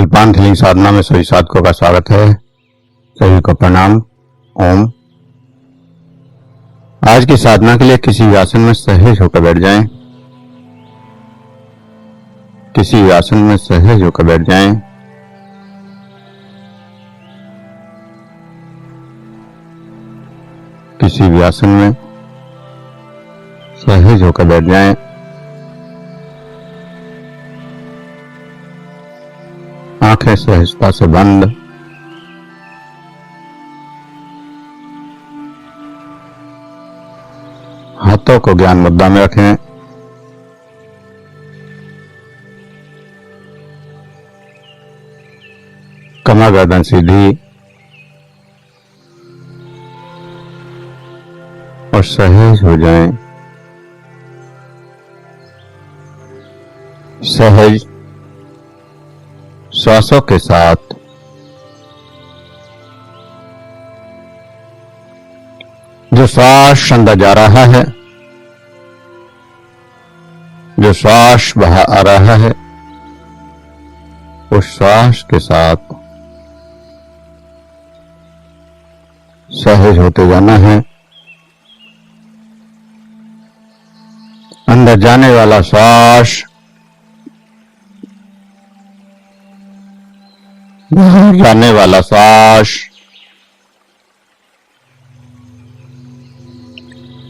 कल्पांत healing साधना में सभी साधकों का स्वागत है। सभी को प्रणाम। ओम। आज की साधना के लिए किसी भी आसन में सहज होकर बैठ जाएं। किसी भी आसन में सहज होकर बैठ जाएं। किसी भी आसन में सहज होकर बैठ जाएं। आंखें सहजता से बंद। हाथों को ज्ञान मुद्रा में रखें। कमर गर्दन सीधी और सहज हो जाएं। सहज श्वासों के साथ जो श्वास अंदर जा रहा है, जो श्वास बाहर आ रहा है, उस श्वास के साथ सहज होते जाना है। अंदर जाने वाला श्वास बाहर जाने वाला श्वास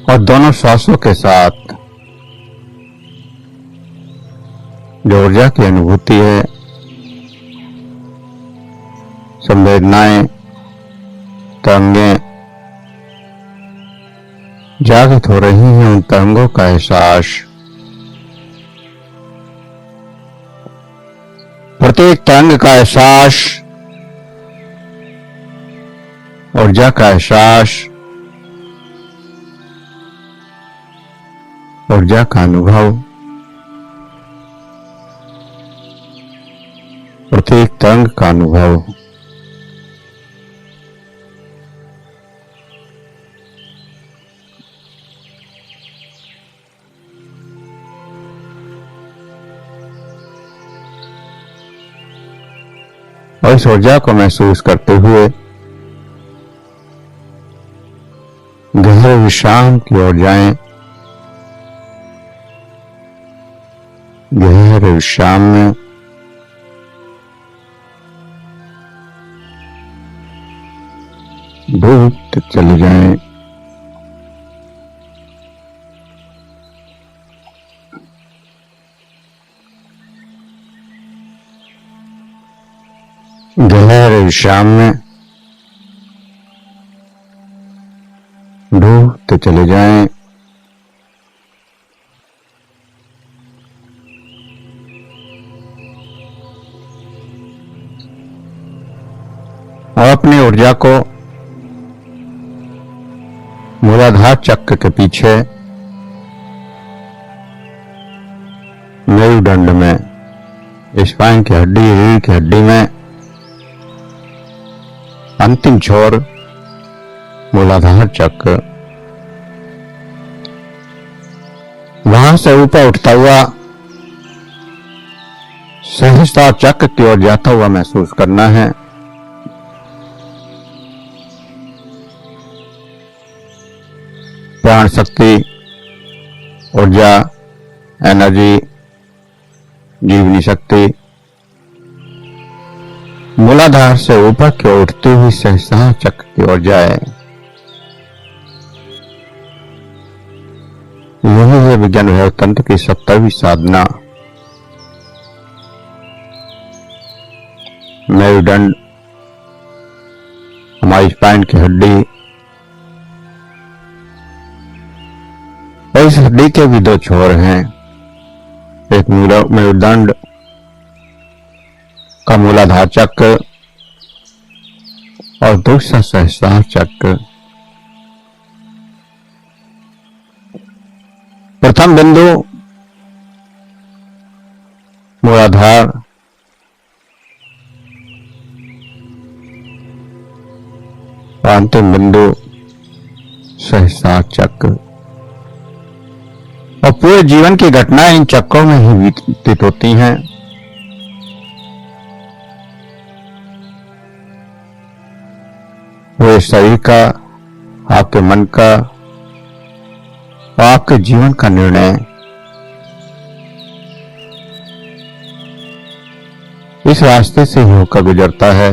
और दोनों श्वासों के साथ जो ऊर्जा की अनुभूति है, संवेदनाएं, तरंगें जागृत हो रही हैं, उन तरंगों का एहसास, प्रत्येक तरंग का एहसास, ऊर्जा का एहसास, ऊर्जा का अनुभव, प्रत्येक तरंग का अनुभव। और इस ऊर्जा को महसूस करते हुए गहरे विश्राम की ओर जाएं। गहरे विश्राम में डूबते चले जाएं। गहरे विश्राम में डूबते चले जाएं। और अपनी ऊर्जा को मूलाधार चक्र के पीछे मेरुदंड में, स्पाइन की हड्डी, रीढ़ की हड्डी में अंतिम छोर मूलाधार चक्र, वहां से ऊपर उठता हुआ सहस्त्रार चक्र की ओर जाता हुआ महसूस करना है। प्राण शक्ति, ऊर्जा, एनर्जी, जीवनी शक्ति मूलाधार से ऊपर की ओर उठती हुई सहस्त्रार चक्र की ओर जाए। यही है विज्ञान वैभव तंत्र की 70वीं साधना। मेरुदंड, हमारी स्पाइन की हड्डी, और इस हड्डी के भी दो छोर हैं। एक मेरुदंड का मूलाधार चक्र और दूसरा सहस्त्रार चक्र। प्रथम बिंदु मूलाधार, और अंतिम बिंदु सहस्त्रार चक्र। और पूरे जीवन की घटनाएं इन चक्रों में ही व्यतीत होती हैं। वो शरीर का, आपके मन का और आपके जीवन का निर्णय इस रास्ते से ही होकर गुजरता है।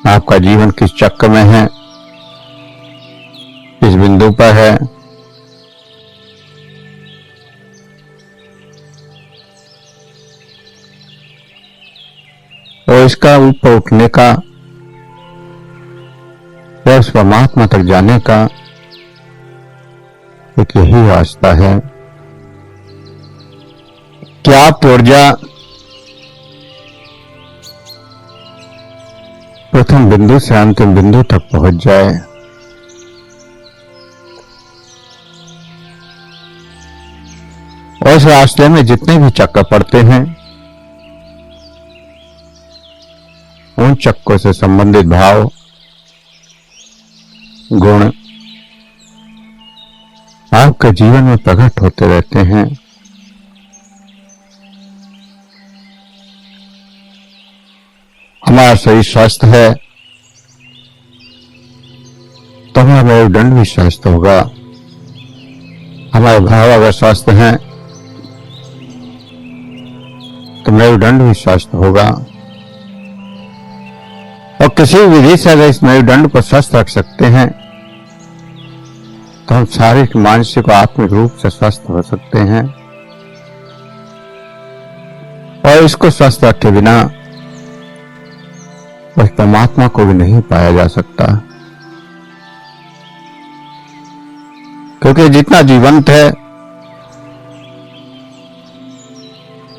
आपका जीवन किस चक्र में है, किस बिंदु पर है, और इसका ऊपर उठने का और उस परमात्मा तक जाने का एक यही रास्ता है कि आपकी ऊर्जा प्रथम बिंदु से अंतिम बिंदु तक पहुंच जाए। और इस रास्ते में जितने भी चक्कर पड़ते हैं उन चक्रों से संबंधित भाव, गुण आपके जीवन में प्रकट होते रहते हैं। हमारा शरीर स्वस्थ है तो हमारा मेरुदंड भी स्वस्थ होगा। हमारे भाव अगर स्वस्थ हैं तो मेरुदंड भी स्वस्थ होगा। और किसी विधि से अगर इस मेरुदंड को स्वस्थ रख सकते हैं तो हम शारीरिक, मानसिक और आत्मिक रूप से स्वस्थ हो सकते हैं। और इसको स्वस्थ रखे बिना उस परमात्मा को भी नहीं पाया जा सकता, क्योंकि जितना जीवंत है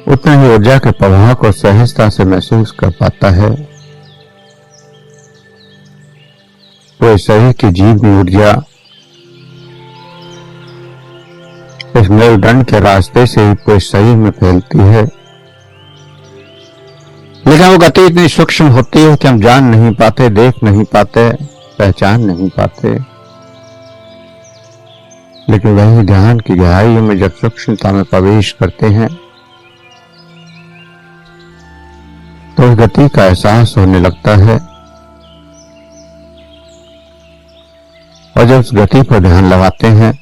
उतना ही ऊर्जा के प्रवाह को सहजता से महसूस कर पाता है। वो शरीर की जीवनी ऊर्जा इस मेरुदंड के रास्ते से ही पूरे शरीर में फैलती है, लेकिन वो गति इतनी सूक्ष्म होती है कि हम जान नहीं पाते, देख नहीं पाते, पहचान नहीं पाते। लेकिन वही ध्यान की गहराई में जब सूक्ष्मता में प्रवेश करते हैं तो उस गति का एहसास होने लगता है। और जब उस गति पर ध्यान लगाते हैं,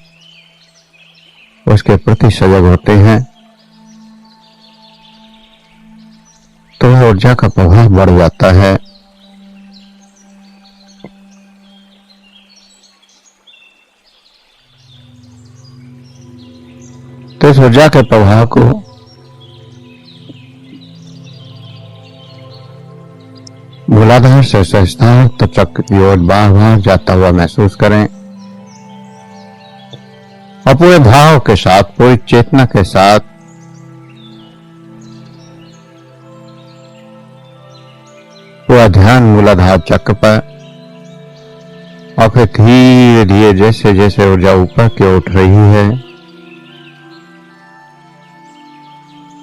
उसके प्रति सजग होते हैं, तो वह ऊर्जा का प्रभाव बढ़ जाता है। तो इस ऊर्जा के प्रभाव को मूलाधार से सहस्त्रार चक्र की ओर बार बार जाता हुआ महसूस करें और पूरे भाव के साथ, पूरी चेतना के साथ पूरा ध्यान मूलाधार चक्र पर, और फिर धीरे धीरे जैसे जैसे ऊर्जा ऊपर की ओर उठ रही है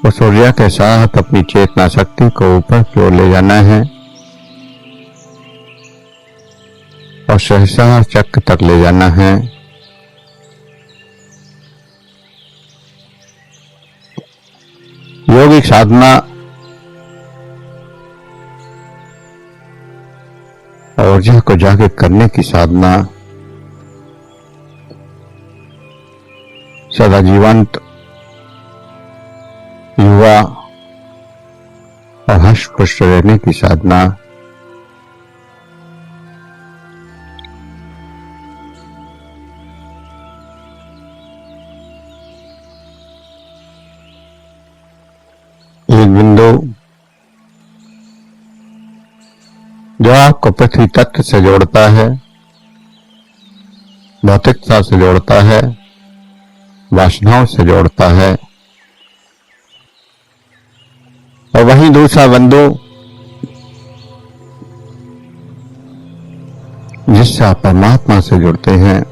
उस ऊर्जा के साथ अपनी चेतना शक्ति को ऊपर की ओर ले जाना है और सहस्त्रार चक्र तक ले जाना है। योगिक साधना और ऊर्जा को जागृत करने की साधना सदा जीवंत, युवा और हर्ष पुष्ट रहने की साधना एक बिंदु जो आपको पृथ्वी तत्व से जोड़ता है, भौतिकता से जोड़ता है, वासनाओं से जोड़ता है, और वहीं दूसरा बिंदु जिससे आप परमात्मा से जुड़ते हैं।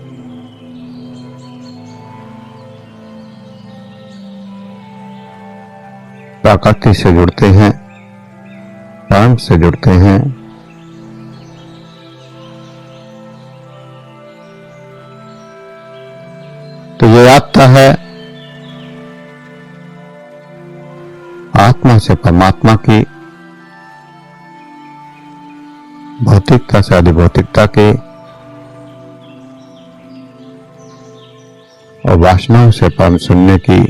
प्रकृति से जुड़ते हैं, परम से जुड़ते हैं। तो ये यात्रा है आत्मा से परमात्मा की, भौतिकता से अधिभौतिकता के और वासनाओं से परम शून्य की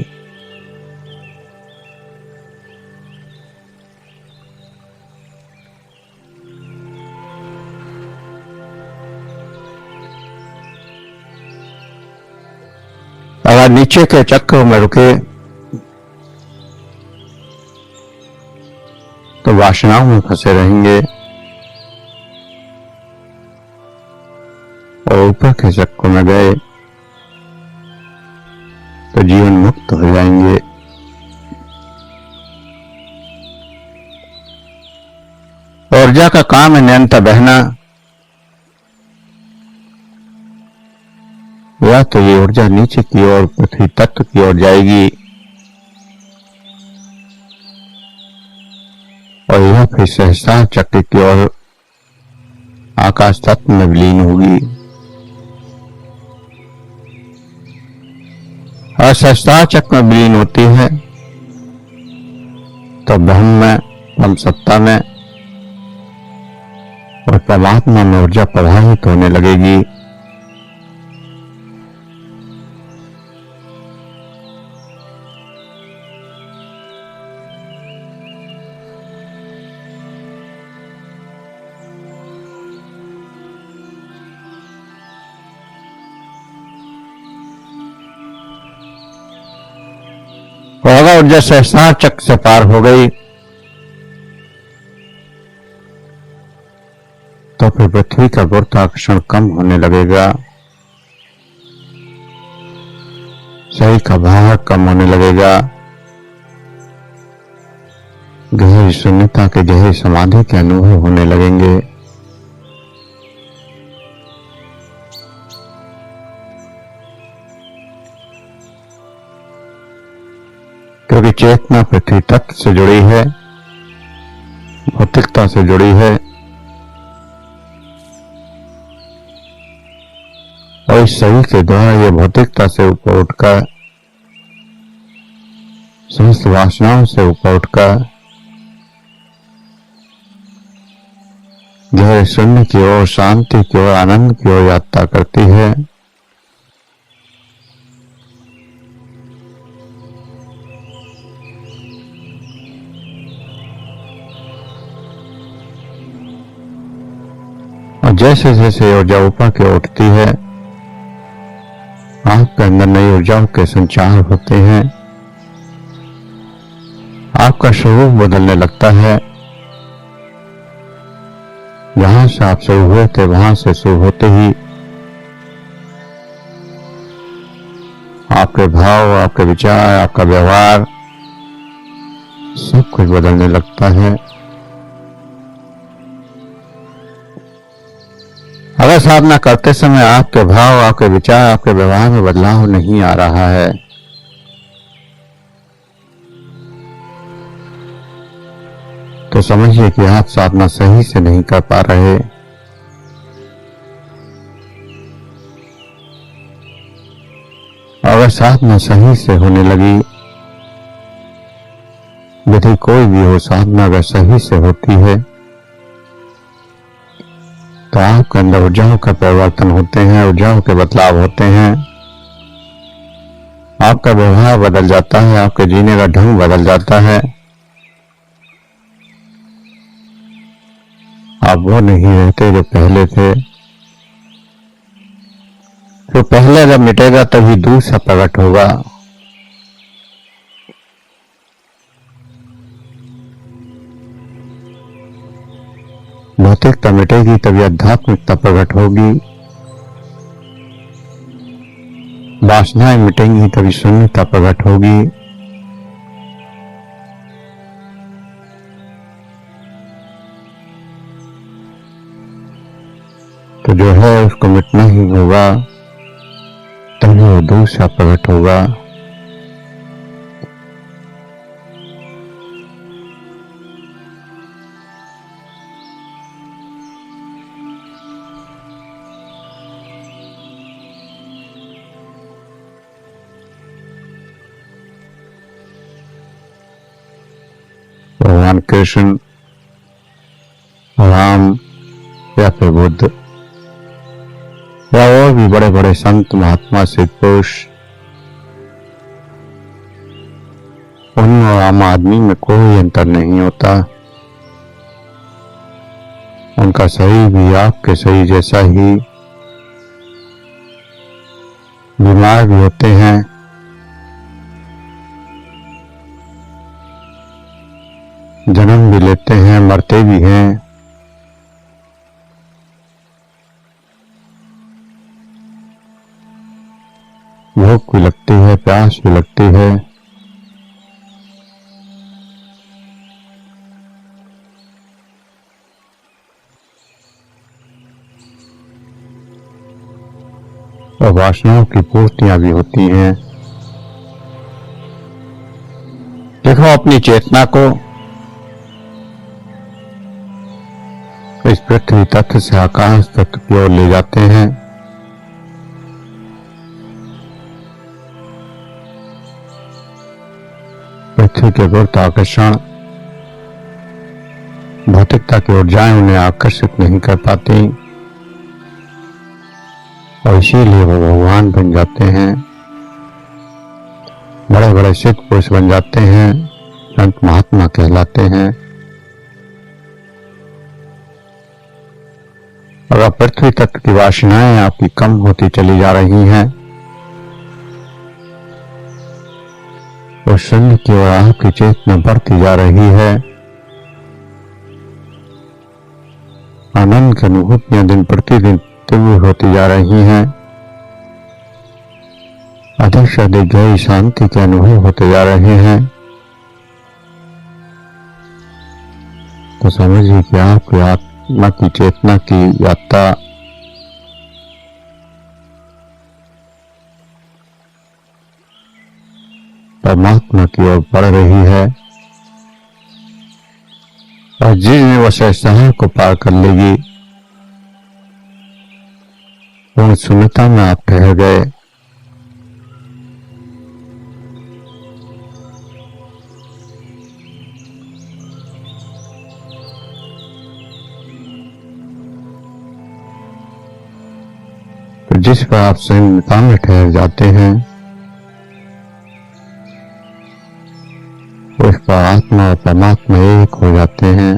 अगर नीचे के चक्र में रुके तो वासनाओं में फंसे रहेंगे और ऊपर के चक्र में गए तो जीवन मुक्त हो जाएंगे। ऊर्जा का काम है निरंतर बहना। या तो ये ऊर्जा नीचे की ओर पृथ्वी तत्व की ओर जाएगी और यह फिर सहस्त्रार चक्र की ओर आकाश तत्व में विलीन होगी। और सहस्त्रार चक्र में विलीन होती है तो ब्रह्म में, परम सत्ता में और परमात्मा में ऊर्जा प्रवाहित होने लगेगी। और अगर ऊर्जा सहस्त्रार चक्र से पार हो गई तो फिर पृथ्वी का गुरुत्वाकर्षण कम होने लगेगा, शरीर का भार कम होने लगेगा, गहरी शून्यता के गहरी समाधि के अनुभव होने लगेंगे। क्योंकि चेतना पृथ्वी तत्व से जुड़ी है, भौतिकता से जुड़ी है और इस शरीर के द्वारा यह भौतिकता से ऊपर उठकर, समस्त वासनाओं से ऊपर उठकर गहरे शून्य की ओर, शांति की ओर, आनंद की ओर यात्रा करती है। और जैसे जैसे ऊर्जा ऊपर की ओर उठती है आपके अंदर नई ऊर्जाओं के संचार होते हैं, आपका स्वरूप बदलने लगता है। जहां से आप शुरू हुए थे वहां से शुरू होते ही आपके भाव, आपके विचार, आपका व्यवहार सब कुछ बदलने लगता है। अगर साधना करते समय आपके भाव, आपके विचार, आपके व्यवहार में बदलाव नहीं आ रहा है तो समझिए कि आप साधना सही से नहीं कर पा रहे। अगर साधना सही से होने लगी, यदि कोई भी हो, साधना अगर सही से होती है तो आपके अंदर ऊर्जाओं का परिवर्तन होते हैं, ऊर्जाओं के बदलाव होते हैं, आपका व्यवहार बदल जाता है, आपके जीने का ढंग बदल जाता है। आप वो नहीं रहते जो पहले थे। तो पहले जब मिटेगा तभी दूसरा प्रकट होगा। भौतिकता मिटेगी तभी आध्यात्मिकता प्रकट होगी, वासनाएं मिटेंगी तभी शून्यता प्रकट होगी। तो जो है उसको मिटना ही होगा, तभी वो दूसरा प्रकट होगा। भगवान कृष्ण, राम, या फिर बुद्ध या और भी बड़े बड़े संत महात्मा सिद्ध पुरुष, उन और आम आदमी में कोई अंतर नहीं होता। उनका शरीर भी आपके शरीर जैसा ही, बीमार भी होते हैं, जन्म भी लेते हैं, मरते भी हैं। भूख भी लगती है, प्यास भी लगती है, और वासनाओं की पूर्तियां भी होती हैं। देखो अपनी चेतना को इस पृथ्वी तत्व से आकाश तत्व की ओर ले जाते हैं। पृथ्वी के गुरुत्वाकर्षण भौतिकता की ऊर्जाएं उन्हें आकर्षित नहीं कर पाती और इसीलिए वो भगवान बन जाते हैं, बड़े बड़े सिद्ध पुरुष बन जाते हैं, संत महात्मा कहलाते हैं। अगर पृथ्वी तत्व की वासनाएं आपकी कम होती चली जा रही हैं, और शून्य की ओर आपकी चेतना बढ़ती जा रही है, आनंद की अनुभूतियां दिन प्रतिदिन तीव्र होती जा रही हैं, अधिक से अधिक गहरी शांति के अनुभव होते जा रहे हैं, तो समझिए कि आपकी आत्मा की चेतना की यात्रा परमात्मा की ओर बढ़ रही है। और जिस दिन वह सहस्त्र को पार कर लेगी, पूर्ण शून्यता में आप ठहर गए। तो जिस पर आप शून्यता में ठहर जाते हैं, उस पर आत्मा और परमात्मा एक हो जाते हैं।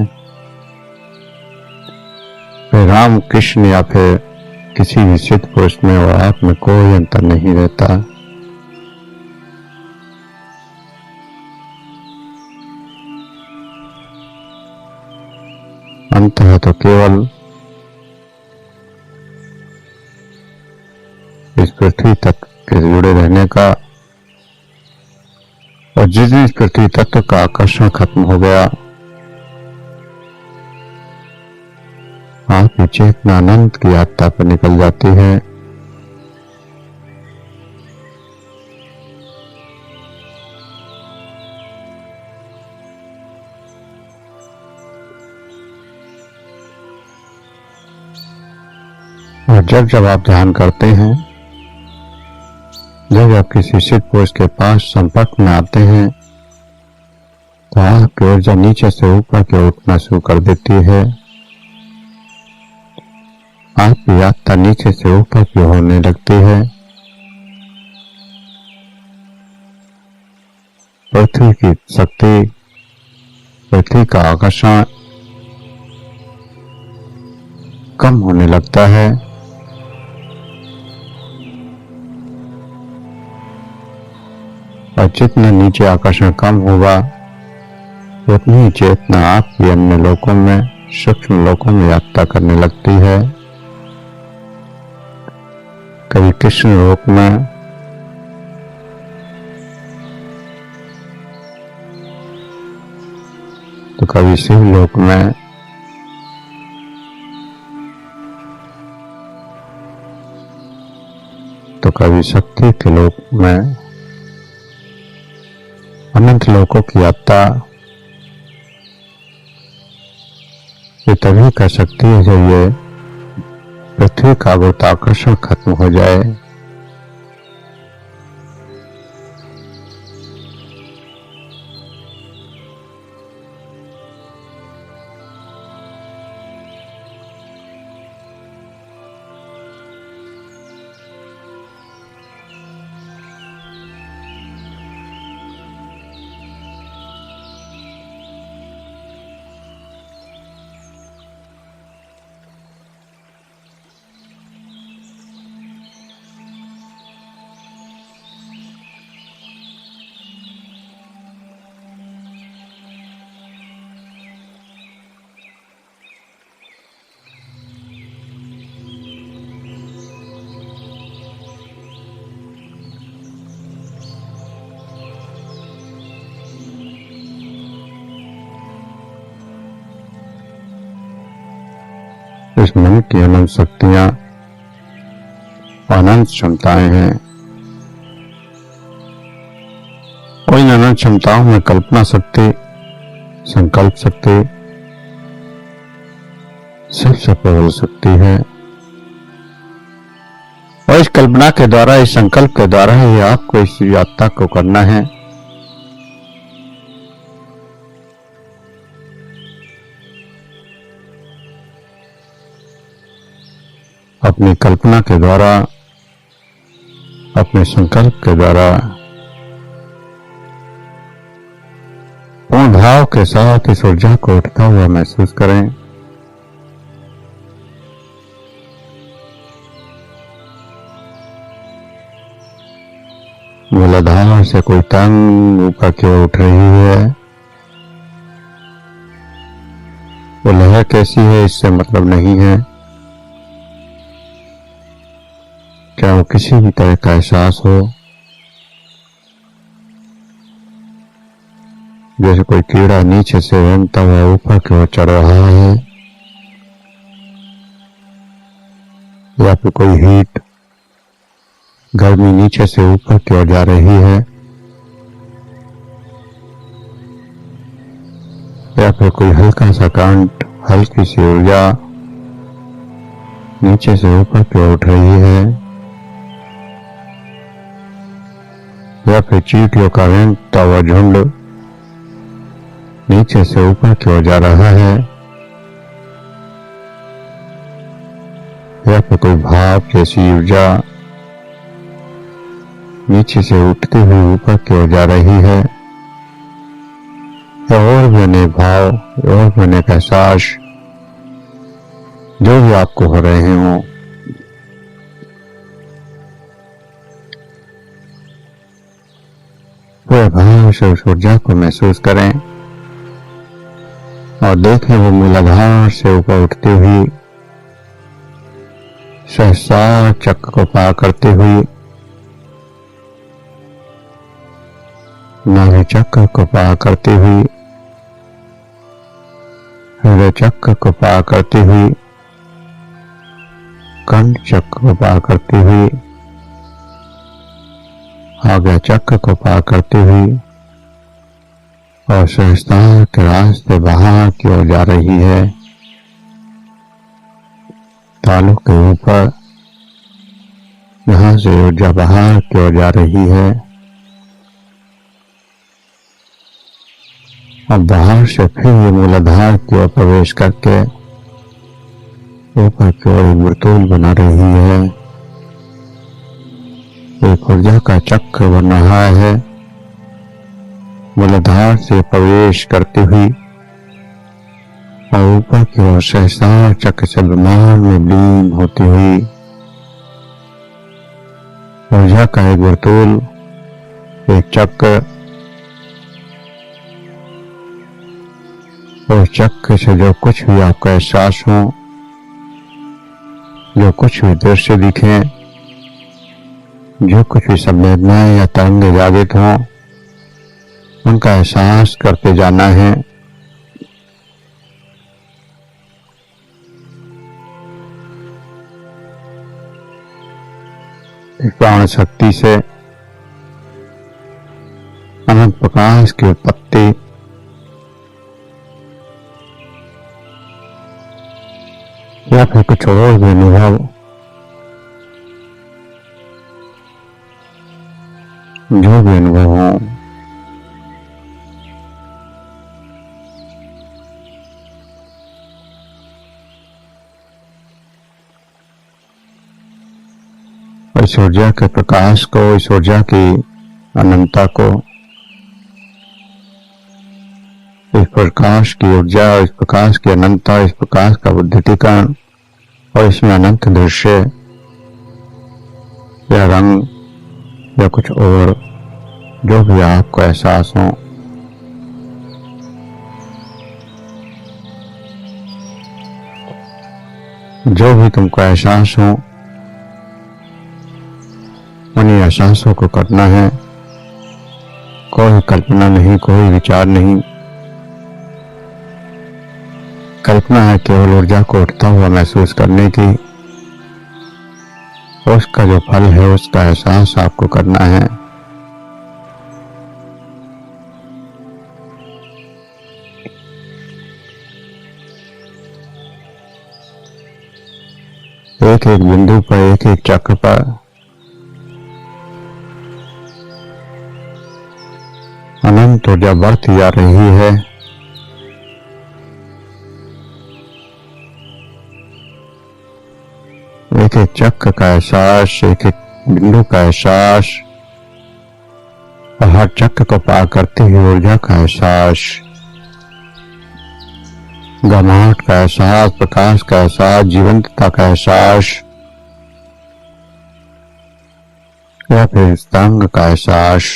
फिर राम कृष्ण या फिर किसी भी सिद्ध पुरुष में और आप में कोई अंतर नहीं रहता। अंत है तो केवल इस पृथ्वी तत्व के जुड़े रहने का, और जिस दिन इस पृथ्वी तत्व का आकर्षण खत्म हो गया, आपकी चेतना अनंत की यात्रा पर निकल जाती है। और जब जब आप ध्यान करते हैं, जब आप किसी सिद्ध पुरुष के पास संपर्क में आते हैं, तो आपकी ऊर्जा नीचे से ऊपर की ओर उठना शुरू कर देती है। आपकी यात्रा नीचे से ऊपर की होने लगती है। पृथ्वी की शक्ति, पृथ्वी का आकर्षण कम होने लगता है। और जितना नीचे आकर्षण कम होगा, उतनी ही चेतना आपकी अन्य लोकों में, सूक्ष्म लोकों में यात्रा करने लगती है। कभी कृष्ण लोक में, तो कभी शिव लोक में, तो कभी शक्ति के लोक में। अनंत लोकों की यात्रा ये तभी कर सकती है जब ये पृथ्वी का गुरुत्वाकर्षण खत्म हो जाए। इस मन की अनंत शक्तियां, अनंत क्षमताएं हैं। और इन अनंत क्षमताओं में कल्पना शक्ति, संकल्प शक्ति सबसे प्रबल शक्ति है। और इस कल्पना के द्वारा, इस संकल्प के द्वारा ही आपको इस यात्रा को करना है। अपनी कल्पना के द्वारा, अपने संकल्प के द्वारा पूर्ण भाव के साथ इस ऊर्जा को उठता हुआ महसूस करें। मूलाधार से कोई तंग ऊपर की ओर उठ रही है। वो लहर कैसी है इससे मतलब नहीं है। क्या वो किसी भी तरह का एहसास हो, जैसे कोई कीड़ा नीचे से रेंगता हुआ ऊपर की ओर चढ़ रहा है, या फिर कोई हीट, गर्मी नीचे से ऊपर की ओर जा रही है, या फिर कोई हल्का सा करंट, हल्की सी ऊर्जा नीचे से ऊपर की ओर उठ रही है, या फिर चींटियों का रेंगता हुआ झुंड नीचे से ऊपर की ओर जा रहा है, या फिर कोई भाप जैसी ऊर्जा नीचे से उठती हुई ऊपर की ओर जा रही है, या और भी अनेक भाव, और भी अनेक एहसास जो भी आपको हो रहे हों, पूरे भाव से उस ऊर्जा को महसूस करें और देखें वो मूलाधार से ऊपर उठती हुई सहस्रार चक्र को पार करती हुई नाभि चक्र को पार करती हुई, हृदय चक्र को पार करती हुई, कंठ चक्र को पार करती हुई, आज्ञा चक्र को पार करती हुई और सहस्त्रार के रास्ते बाहर की ओर जा रही है। तालू के ऊपर यहां से ऊर्जा बाहर की ओर जा रही है। अब बाहर से फिर ये मूलाधार की ओर प्रवेश करके ऊपर की ओर एक वर्तुल बना रही है। एक ऊर्जा का चक्र बन रहा है। मूलाधार से प्रवेश करती हुई और ऊपर की ओर सहस्रार चक्र से ब्रह्मांड में लीन होती हुई ऊर्जा का एक वर्तुल, एक चक्र, उस चक्र से जो कुछ भी आपका एहसास हो, जो कुछ भी दृश्य दिखे, जो कुछ भी संवेदनाएं या तरंगे जागृत हों, उनका एहसास करते जाना है। इस प्राण शक्ति से अनंत प्रकाश की उत्पत्ति या फिर कुछ और भी अनुभव जो भी अनुभव हो, इस ऊर्जा के प्रकाश को, इस ऊर्जा की अनंतता को, इस प्रकाश की ऊर्जा, इस प्रकाश की अनंतता, इस प्रकाश का बुद्धिटीकरण और इसमें अनंत दृश्य या रंग या कुछ और जो भी आपको एहसास हो, जो भी तुमको एहसास हो, उन्हीं एहसासों को करना है। कोई कल्पना नहीं, कोई विचार नहीं, कल्पना है केवल ऊर्जा को उठता हुआ महसूस करने की। उसका जो फल है उसका एहसास आपको करना है। एक एक बिंदु पर, एक एक चक्र पर अनंत ऊर्जा बढ़ती जा रही है। एक एक चक्र का एहसास, एक एक बिंदु का एहसास, और हर चक्र को पार करते हुए ऊर्जा का एहसास, गमाहट का एहसास, प्रकाश का एहसास, जीवंतता का एहसास, या फिर तंग का एहसास।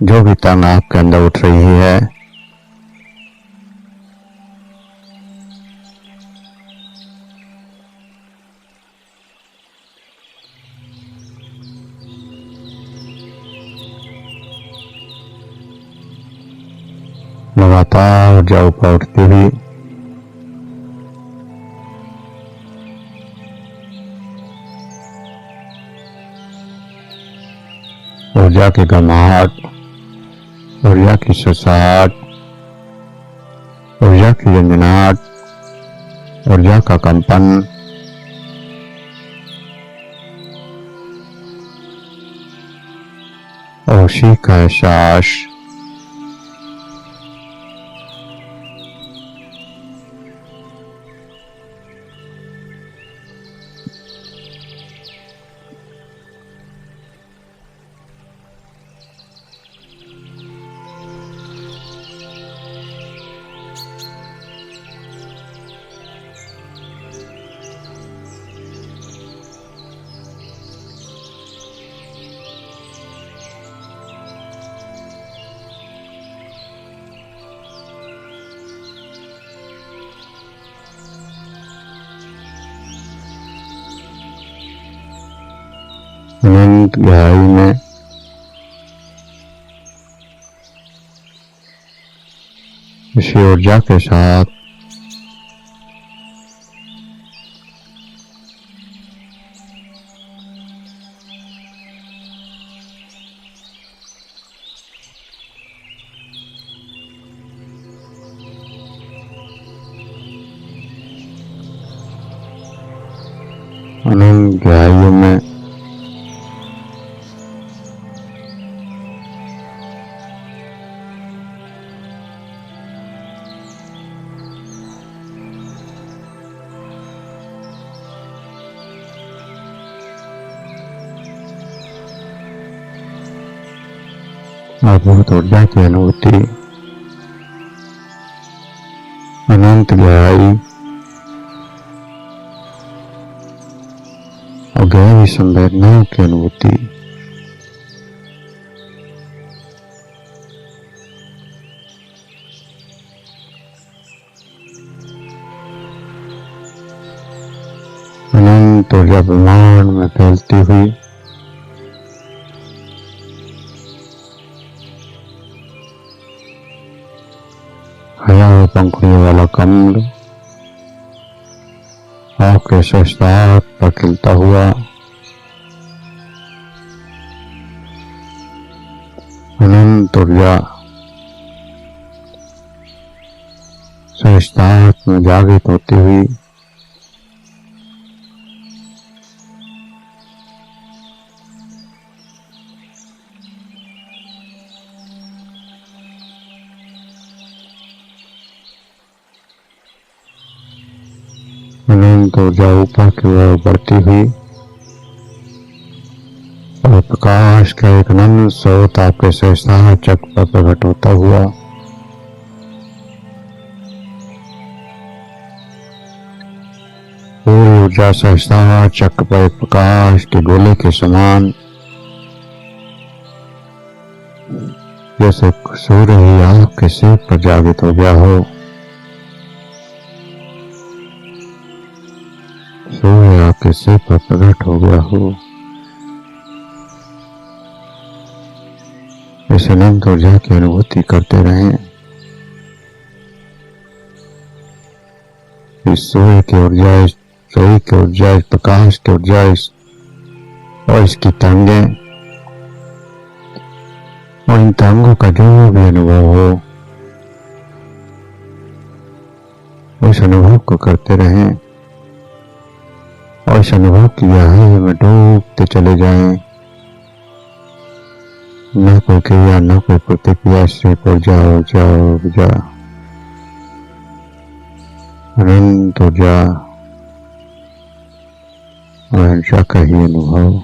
जो भी तंग आपके अंदर उठ रही है, लगातार ऊर्जा ऊपर उठती हुई ऊर्जा की गमाहट, ऊर्जा की ससाहट, ऊर्जा की झंझनाहट, ऊर्जा का कंपन, और उसी का एहसास अनंत गहराई में इसी ऊर्जा के साथ अनंत गहराइयों में अद्भुत ऊर्जा की अनुभूति, अनंत गहराई और गहरी संवेदनाओं की अनुभूति। अनंत ऊर्जा ब्रह्मांड में फैलती हुई हजारों पंखुड़ियों वाला कमल आपके सहस्त्रार्थ पर खिलता हुआ अनंत ऊर्जा सहस्त्रार्थ में जागृत होती हुई अनंत ऊर्जा ऊपर की ओर बढ़ती हुई और प्रकाश का एक अनंत स्रोत आपके सहस्त्रार चक्र पर प्रकट होता हुआ पूरी ऊर्जा सहस्त्रार चक्र पर एक प्रकाश के गोले के समान, जैसे सूर्य ही आपके सिर पर जागृत हो गया हो। सूर्य आपके सिर पर प्रकट हो गया हो। इस अनंत ऊर्जा की अनुभूति करते रहें। इस सूर्य की ऊर्जा, इस रई की ऊर्जा, इस प्रकाश की ऊर्जा, इस और इसकी तरंगें और इन तरंगों का जो भी अनुभव हो, उस अनुभव को करते रहें और इस अनुभव की गहराई में डूबते चले जाएं। न कोई क्रिया, न कोई प्रतिक्रिया, सिर्फ ऊर्जा ऊर्जा ऊर्जा, अनंत ऊर्जा और ऊर्जा का ही अनुभव।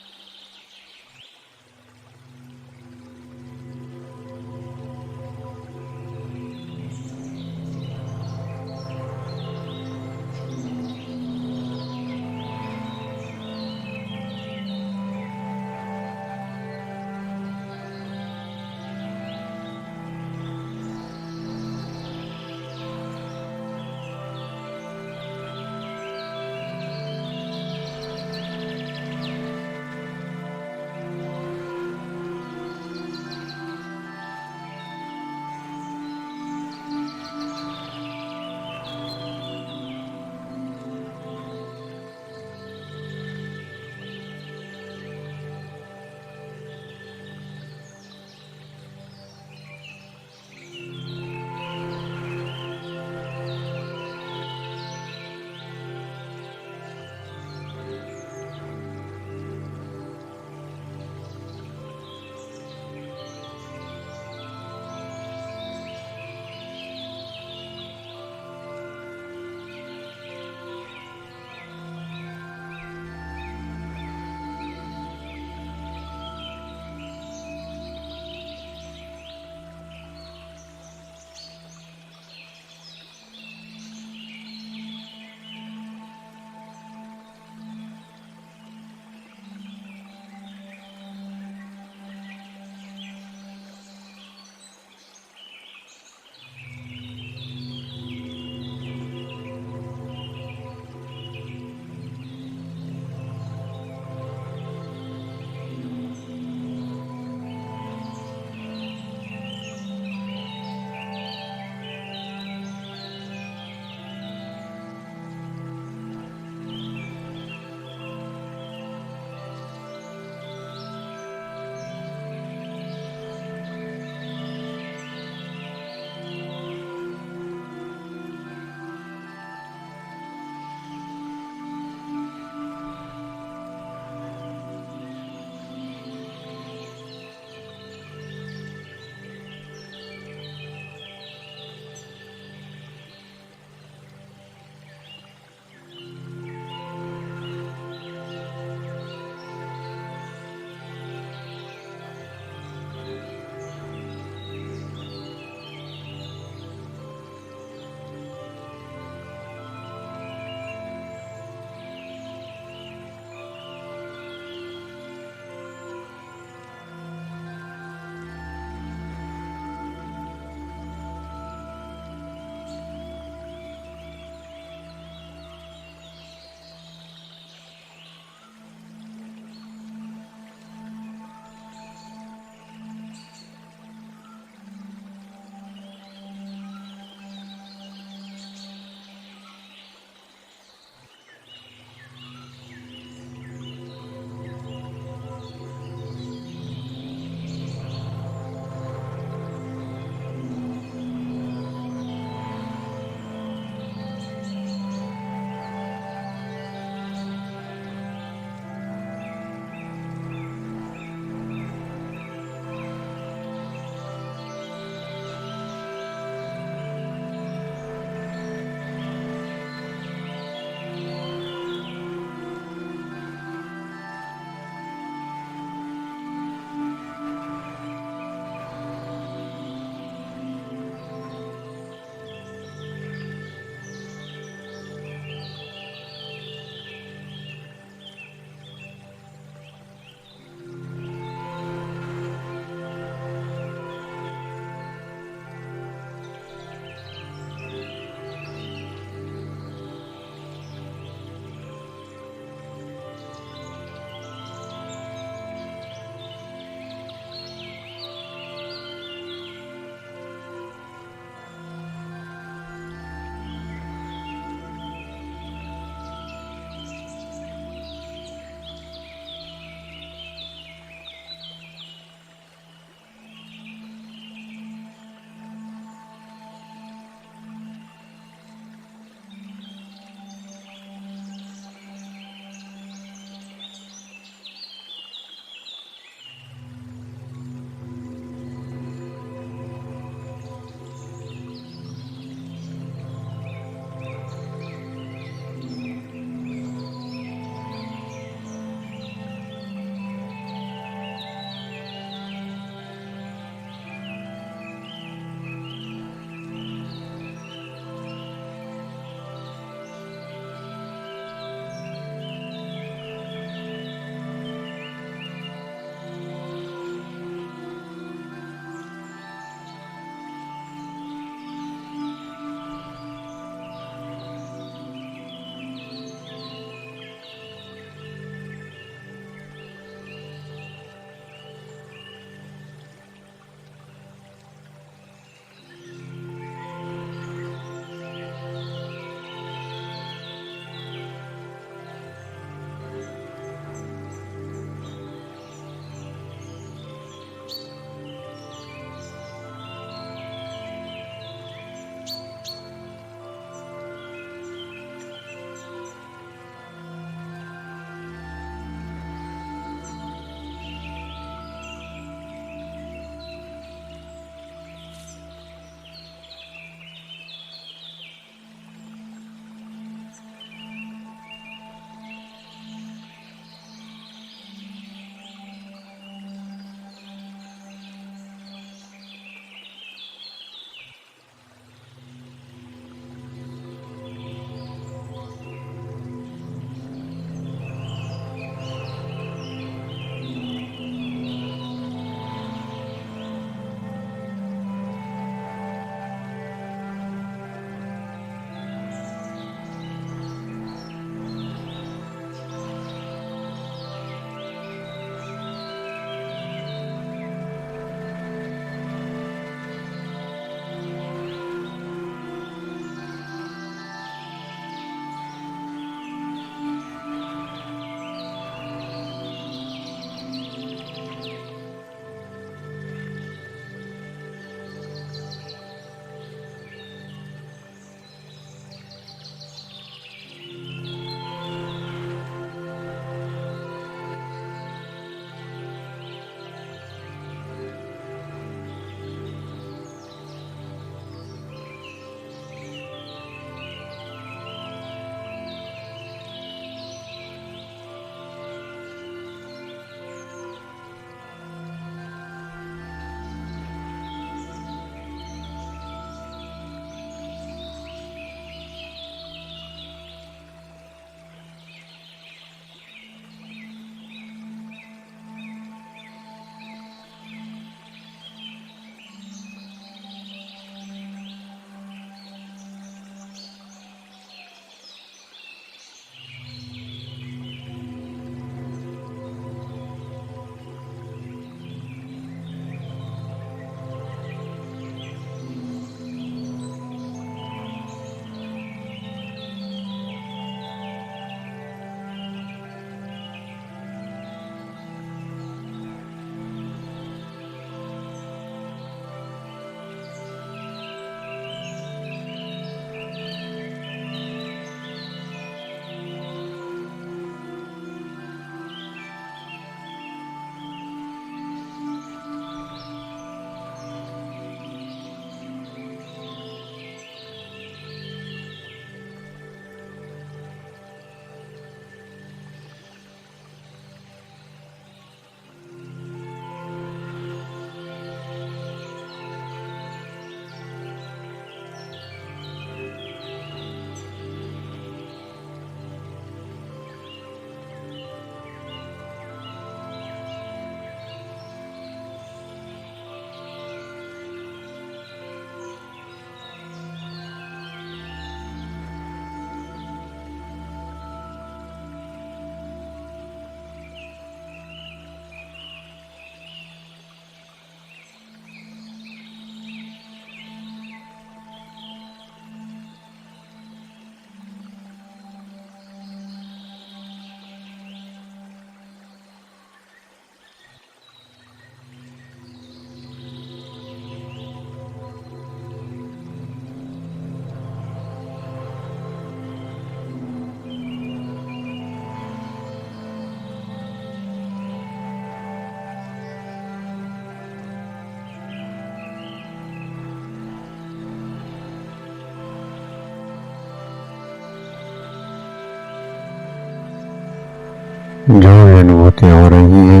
जो अनुभूति हो रही है,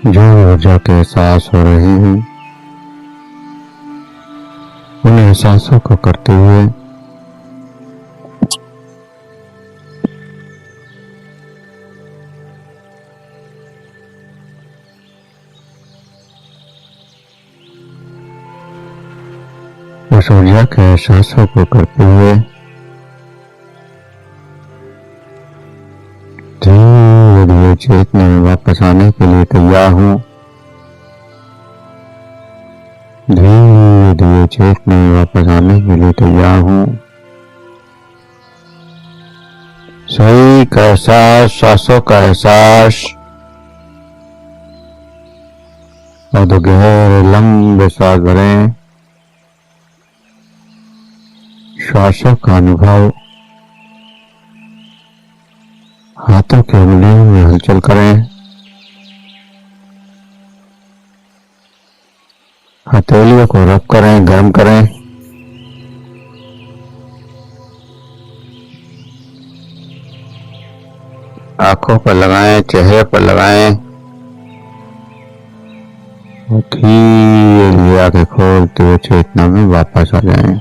जो ऊर्जा के एहसास हो रही है, उन एहसासों को करते हुए उस ऊर्जा के एहसासों को करते हुए धीरे धीरे चेतना में वापस आने के लिए तैयार हूँ। धीरे धीरे चेतना में वापस आने के लिए तैयार हूँ। सही का एहसास, सांसों का एहसास और तो गहरे लंबे सांस भरें। श्वासों का अनुभव, हाथों की उंगलियों में हलचल करें। हथेलियों को रब करें, गर्म करें। आंखों पर लगाएं, चेहरे पर लगाएं। धीरे धीरे आंखें खोलते हुए चेतना में वापस आ जाएं।